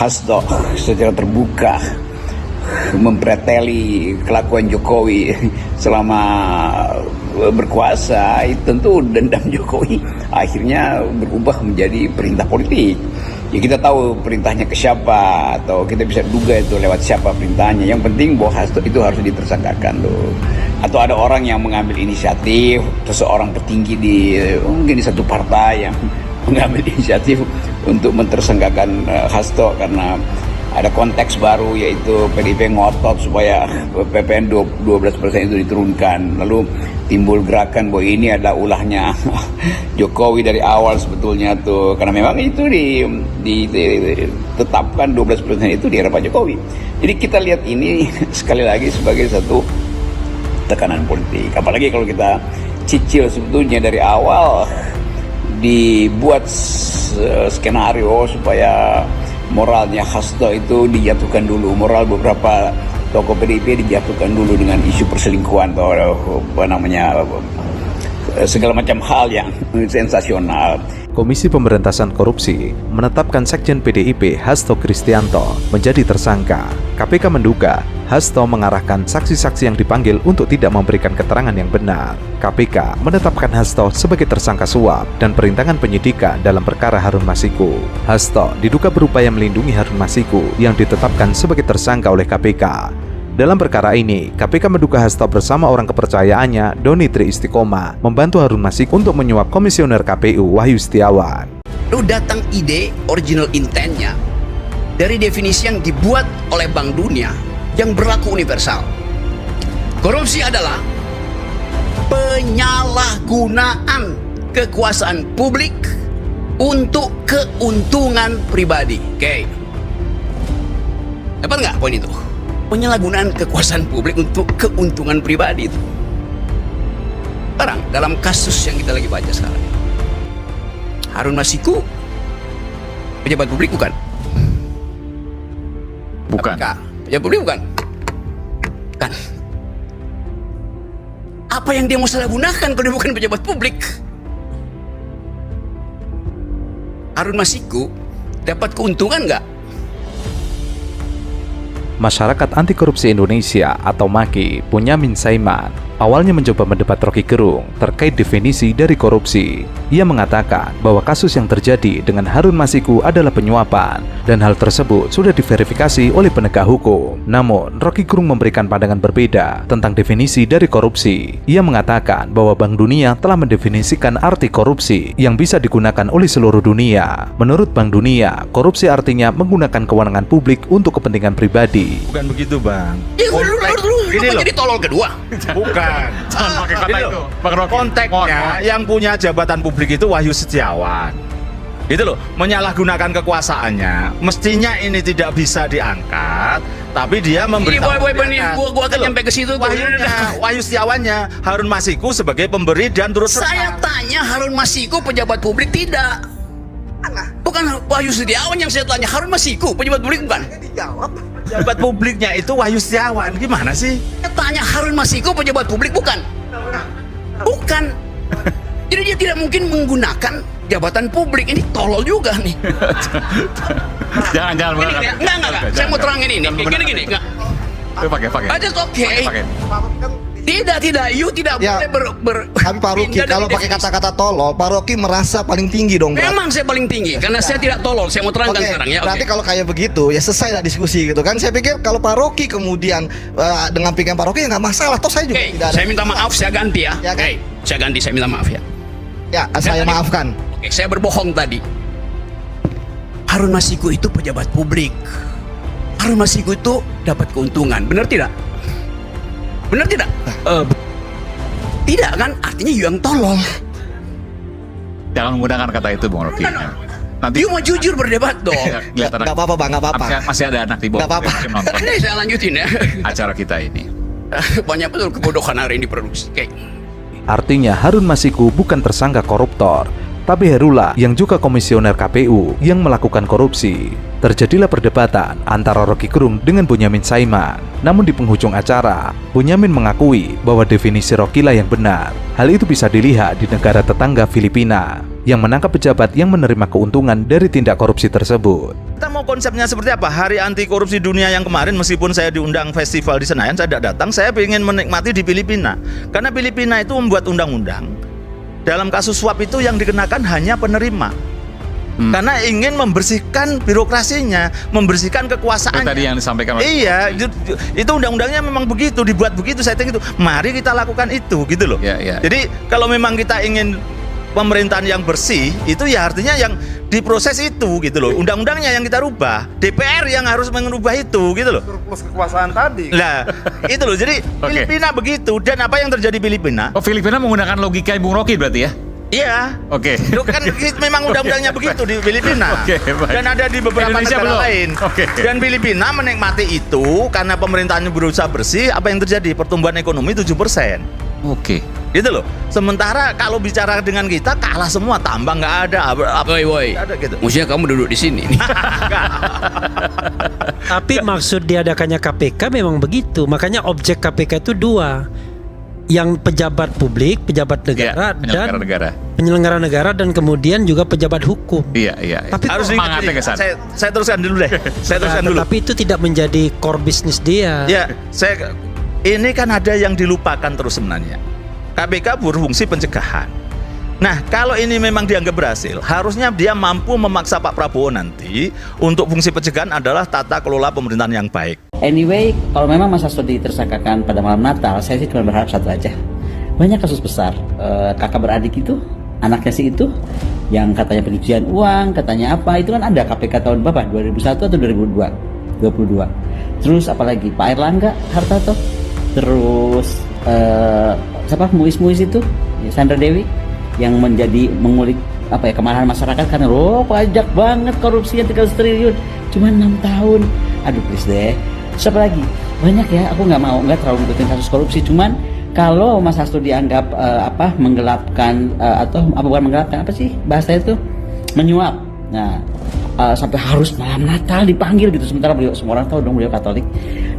Hasto secara terbuka mempreteli kelakuan Jokowi selama berkuasa, itu tentu dendam Jokowi akhirnya berubah menjadi perintah politik. Ya kita tahu perintahnya ke siapa, atau kita bisa duga itu lewat siapa perintahnya. Yang penting bahwa Hasto itu harus ditersangkakan loh. Atau ada orang yang mengambil inisiatif, seseorang petinggi mungkin di satu partai yang mengambil inisiatif untuk mentersangkakan Hasto karena ada konteks baru, yaitu PDIP ngotot supaya PPN 12% itu diturunkan. Lalu timbul gerakan bahwa ini adalah ulahnya Jokowi dari awal sebetulnya tuh, karena memang itu ditetapkan 12% itu di era Pak Jokowi. Jadi kita lihat ini sekali lagi sebagai satu tekanan politik. Apalagi kalau kita cicil sebetulnya dari awal dibuat skenario supaya moralnya Hasto itu dijatuhkan dulu, moral beberapa tokoh PDIP dijatuhkan dulu dengan isu perselingkuhan atau segala macam hal yang sensasional. Komisi Pemberantasan Korupsi menetapkan Sekjen PDIP Hasto Kristianto menjadi tersangka. KPK menduga Hasto mengarahkan saksi-saksi yang dipanggil untuk tidak memberikan keterangan yang benar. KPK menetapkan Hasto sebagai tersangka suap dan perintangan penyidikan dalam perkara Harun Masiku. Hasto diduga berupaya melindungi Harun Masiku yang ditetapkan sebagai tersangka oleh KPK. Dalam perkara ini, KPK menduga Hasto bersama orang kepercayaannya, Doni Tri Istiqomah, membantu Harun Masiku untuk menyuap Komisioner KPU Wahyu Setiawan. Lu datang ide original intentnya dari definisi yang dibuat oleh Bank Dunia yang berlaku universal. Korupsi adalah penyalahgunaan kekuasaan publik untuk keuntungan pribadi. Oke. Dapat nggak poin itu? Penyalahgunaan kekuasaan publik untuk keuntungan pribadi itu. Sekarang dalam kasus yang kita lagi baca sekarang, Harun Masiku pejabat publik bukan? Bukan. Pejabat publik bukan? Kan. Apa yang dia mau salah gunakan kalau dia bukan pejabat publik? Harun Masiku dapat keuntungan nggak? Masyarakat Anti Korupsi Indonesia atau MAKI, Bonyamin Saiman, awalnya mencoba mendebat Rocky Gerung terkait definisi dari korupsi. Ia mengatakan bahwa kasus yang terjadi dengan Harun Masiku adalah penyuapan dan hal tersebut sudah diverifikasi oleh penegak hukum. Namun, Rocky Gerung memberikan pandangan berbeda tentang definisi dari korupsi. Ia mengatakan bahwa Bank Dunia telah mendefinisikan arti korupsi yang bisa digunakan oleh seluruh dunia. Menurut Bank Dunia, korupsi artinya menggunakan kewenangan publik untuk kepentingan pribadi. Bukan begitu, Bang. Ya, lu jadi tolol kedua. Bukan. Jangan pakai kata itu, Bang Rocky. Konteksnya yang punya jabatan publik itu Wahyu Setiawan. Itu loh, menyalahgunakan kekuasaannya. Mestinya ini tidak bisa diangkat, tapi dia memberitahu. Gua akan nyampe ke situ. Wahyu Setiawannya, Harun Masiku sebagai pemberi dan turut serta. Saya tanya Harun Masiku pejabat publik tidak? Bukan Wahyu Setiawan yang saya tanya. Harun Masiku pejabat publik bukan? Jabat publiknya itu Wahyu Setiawan. Gimana sih? Saya tanya Harun Masiku pejabat publik bukan? Bukan. Jadi dia tidak mungkin menggunakan jabatan publik. Ini tolol juga nih. Jangan Enggak. Saya mau terangin ini. Gini. Enggak. Pakai. Aja oke. Tidak. You tidak Ya, boleh Tapi Pak Rocky, kalau pakai kata-kata tolol, Pak Rocky merasa paling tinggi dong. Memang saya paling tinggi karena saya tidak tolol. Saya mau terangkan sekarang ya. Berarti kalau kayak begitu ya selesai lah diskusi gitu kan. Saya pikir kalau Pak Rocky kemudian dengan pikiran Pak Rocky ya nggak masalah. Toh saya juga tidak ada. Saya minta maaf, saya ganti ya. Ya kan? Saya ganti, saya minta maaf ya. Ya, saya maafkan. Oke, saya berbohong tadi. Harun Masiku itu pejabat publik. Harun Masiku itu dapat keuntungan. Benar tidak? Benar tidak? Tidak kan? Artinya you yang tolol. Jangan menggunakan kata itu, Bang Rocky. Nanti You mau jujur berdebat dong. lihat anak. Nggak apa-apa, Bang, nggak apa-apa. Masih ada anak di bawah. Nggak apa-apa. yang nonton Ini saya lanjutin ya. acara kita ini. Banyak betul kebodohan hari ini produksi. Oke. Artinya Harun Masiku bukan tersangka koruptor, tapi Herula yang juga komisioner KPU yang melakukan korupsi. Terjadilah perdebatan antara Rocky Gerung dengan Bonyamin Saiman. Namun di penghujung acara, Bonyamin mengakui bahwa definisi Rocky lah yang benar. Hal itu bisa dilihat di negara tetangga Filipina. yang menangkap pejabat yang menerima keuntungan dari tindak korupsi tersebut. Kita mau konsepnya seperti apa? Hari anti korupsi dunia yang kemarin, meskipun saya diundang festival di Senayan, saya tidak datang. Saya ingin menikmati di Filipina. Karena Filipina itu membuat undang-undang. Dalam kasus suap itu yang dikenakan hanya penerima. Karena ingin membersihkan birokrasinya, membersihkan kekuasaannya. Tadi yang disampaikan oleh Iya, itu undang-undangnya memang begitu, dibuat begitu, setting itu. Mari kita lakukan itu, gitu loh. Ya, ya. Jadi kalau memang kita ingin pemerintahan yang bersih, itu ya artinya yang diproses itu, gitu loh. Undang-undangnya yang kita rubah, DPR yang harus mengubah itu, gitu loh. Surplus kekuasaan tadi. Nah, itu loh. Jadi Oke. Filipina begitu, dan apa yang terjadi di Filipina? Oh, Filipina menggunakan logika Bung Rocky berarti ya? Iya. Oke. Itu kan memang undang-undangnya begitu di Filipina. Oke, baik. Dan ada di beberapa Indonesia negara belum. lain. Oke. Dan Filipina menikmati itu karena pemerintahannya berusaha bersih. Apa yang terjadi? Pertumbuhan ekonomi 7%. Oke. Gitu loh. Sementara kalau bicara dengan kita kalah semua, tambang nggak ada, Woi, nggak ada gitu. maksudnya kamu duduk di sini. Tapi maksud diadakannya KPK memang begitu. Makanya objek KPK itu dua. Yang pejabat publik, pejabat negara, penyelenggara dan negara. penyelenggara negara, dan kemudian juga pejabat hukum. Iya, iya. Tapi Harus semangatnya diingat, ke sana. saya teruskan dulu deh. Saya teruskan dulu. Tapi itu tidak menjadi core bisnis dia. Ya, ini kan ada yang dilupakan terus sebenarnya. KPK berfungsi pencegahan. Nah, kalau ini memang dianggap berhasil, harusnya dia mampu memaksa Pak Prabowo nanti untuk fungsi pencegahan adalah tata kelola pemerintahan yang baik. Anyway, kalau memang Mas Hasto ditersangkakan pada malam Natal, saya sih cuma berharap satu aja. Banyak kasus besar, kakak beradik itu, anaknya sih itu, yang katanya pencucian uang, katanya apa, itu kan ada KPK tahun berapa? 2001 atau 2022? Terus apalagi Pak Erlangga Hartarto, terus siapa Muis itu, Sandra Dewi, yang menjadi mengulik apa ya, kemarahan masyarakat karena pajak banget korupsinya 300 triliun cuma 6 tahun. Aduh please deh. Siapa lagi? Banyak ya, aku nggak terlalu ngikutin kasus korupsi. Cuman kalau Mas Hasto dianggap menggelapkan atau bukan menggelapkan, apa sih bahasa itu, menyuap. Nah, sampai harus malam Natal dipanggil gitu, sementara beliau, semua orang tahu dong beliau Katolik,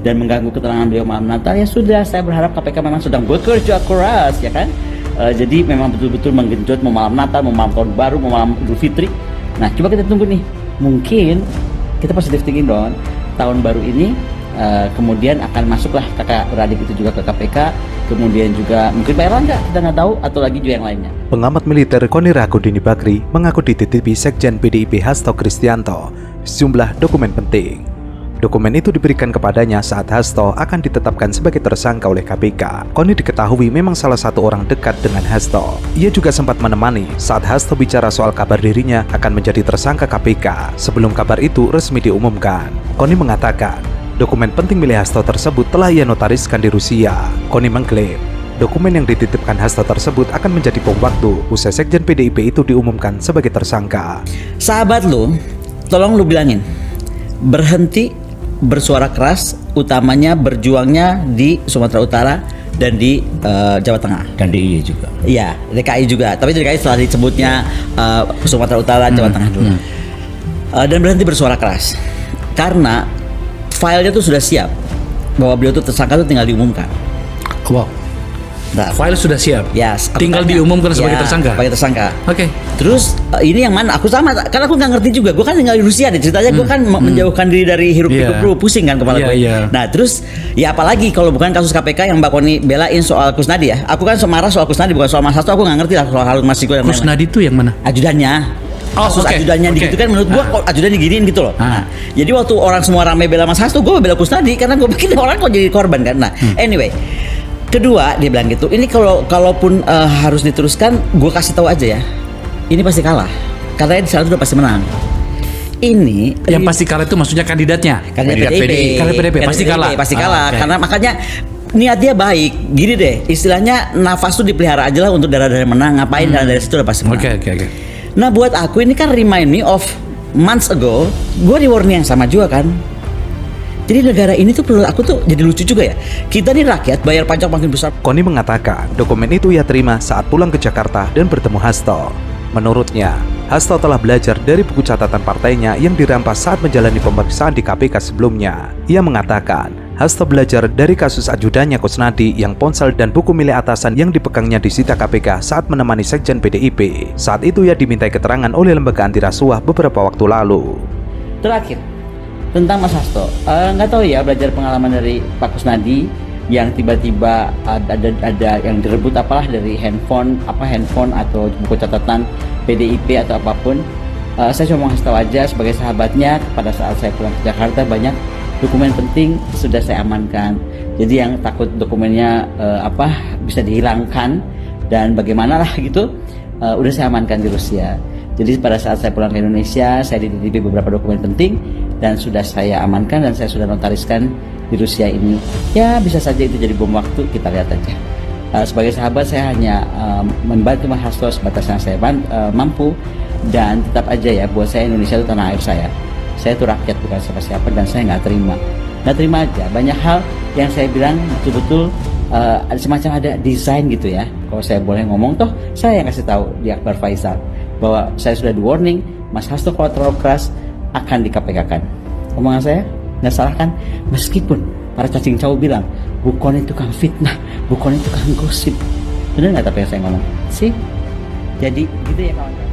dan mengganggu keterangan beliau malam Natal. Ya sudah, saya berharap KPK memang sedang bekerja keras, ya kan. Jadi memang betul-betul menggenjot mau malam Natal, mau malam tahun baru, mau malam Idul Fitri. Nah, coba kita tunggu nih. Mungkin kita positive thinking dong. Tahun baru ini kemudian akan masuklah kakak beradik itu juga ke KPK. Kemudian juga mungkin Pak Erlangga, kita nggak tahu, atau lagi juga yang lainnya. Pengamat militer Koni Ragudini Bakri mengaku dititipi Sekjen PDIP Hasto Kristianto sejumlah dokumen penting. Dokumen itu diberikan kepadanya saat Hasto akan ditetapkan sebagai tersangka oleh KPK. Koni diketahui memang salah satu orang dekat dengan Hasto. Ia juga sempat menemani saat Hasto bicara soal kabar dirinya akan menjadi tersangka KPK sebelum kabar itu resmi diumumkan. Koni mengatakan, dokumen penting milik Hasto tersebut telah ia notariskan di Rusia. Koni mengklaim, dokumen yang dititipkan Hasto tersebut akan menjadi bom waktu usai Sekjen PDIP itu diumumkan sebagai tersangka. Sahabat lu, tolong lu bilangin, berhenti bersuara keras, utamanya berjuangnya di Sumatera Utara dan di Jawa Tengah, dan DIY juga. Iya, DKI juga. Tapi DKI setelah disebutnya Sumatera Utara, Jawa Tengah dulu. Dan berhenti bersuara keras, karena filenya tuh sudah siap bahwa beliau tuh tersangka, tuh tinggal diumumkan. Wow. Nah, File sudah siap. ya, Tinggal diumumkan sebagai tersangka. Sebagai tersangka. Oke. Terus ini yang mana? Aku sama, karena aku nggak ngerti juga. Gue kan tinggal di Rusia deh. Ceritanya gue kan menjauhkan diri dari hiruk-pikuk dulu, pusing kan kepala gue. Nah terus ya apalagi kalau bukan kasus KPK yang Mbak Koni belain soal Kusnadi ya. Aku kan marah soal Kusnadi, bukan soal Mas Hasto. Aku nggak ngerti lah soal Harun Masiku dan lain-lain. Kusnadi itu yang mana? Ajudannya. Kasus ajudannya gitu kan, menurut gua kok ajudan diginiin gitu loh. Nah, jadi waktu orang semua rame bela Mas Hasto, gua bela Kusnadi karena gua pikir orang kok jadi korban kan. Nah, anyway. Kedua, dia bilang gitu. Ini kalaupun harus diteruskan, gua kasih tahu aja ya. Ini pasti kalah. Katanya di sana udah pasti menang. Ini yang pasti kalah itu maksudnya kandidatnya. Kandidat PDIP. Kandidat PDIP pasti kalah. Pasti kalah. Okay. Karena makanya niat dia baik. Gini deh, istilahnya nafas tuh dipelihara aja lah untuk darah-darah menang. Ngapain darah dari situ udah pasti menang. Oke. Nah buat aku ini kan remind me of months ago, gue di warning yang sama juga kan. Jadi negara ini tuh perlu, aku tuh jadi lucu juga ya. Kita nih rakyat bayar pajak makin besar. Koni mengatakan dokumen itu ia terima saat pulang ke Jakarta dan bertemu Hasto. Menurutnya, Hasto telah belajar dari buku catatan partainya yang dirampas saat menjalani pemeriksaan di KPK sebelumnya. Ia mengatakan Hasto belajar dari kasus ajudannya Kusnadi yang ponsel dan buku milik atasan yang dipegangnya disita KPK saat menemani Sekjen PDIP. Saat itu ia dimintai keterangan oleh lembaga anti rasuah beberapa waktu lalu. Terakhir, tentang Mas Hasto, nggak tahu ya, belajar pengalaman dari Pak Kusnadi yang tiba-tiba ada yang direbut apalah dari handphone atau buku catatan PDIP atau apapun. Saya cuma ngasih tahu aja sebagai sahabatnya, pada saat saya pulang ke Jakarta banyak dokumen penting sudah saya amankan. Jadi yang takut dokumennya bisa dihilangkan dan bagaimana lah gitu, udah saya amankan di Rusia. Jadi pada saat saya pulang ke Indonesia, saya dititipi beberapa dokumen penting dan sudah saya amankan dan saya sudah notariskan di Rusia ini. Ya bisa saja itu jadi bom waktu, kita lihat aja. Sebagai sahabat saya hanya membantu Mas Hasto sebatas yang saya mampu, dan tetap aja ya, buat saya Indonesia itu tanah air saya. Saya itu rakyat bukan siapa-siapa dan saya nggak terima aja. Banyak hal yang saya bilang betul-betul ada semacam ada desain gitu ya. Kalau saya boleh ngomong, toh saya yang kasih tahu di Akbar Faisal bahwa saya sudah di warning, Mas Hasto kalau terlalu keras akan di KPK-kan. Omongan saya nggak salah kan? Meskipun para cacing cau bilang Bukon itu tukang fitnah, Bukon itu tukang gosip. Bener nggak tapi yang saya ngomong? Sih. Jadi gitu ya kawan-kawan.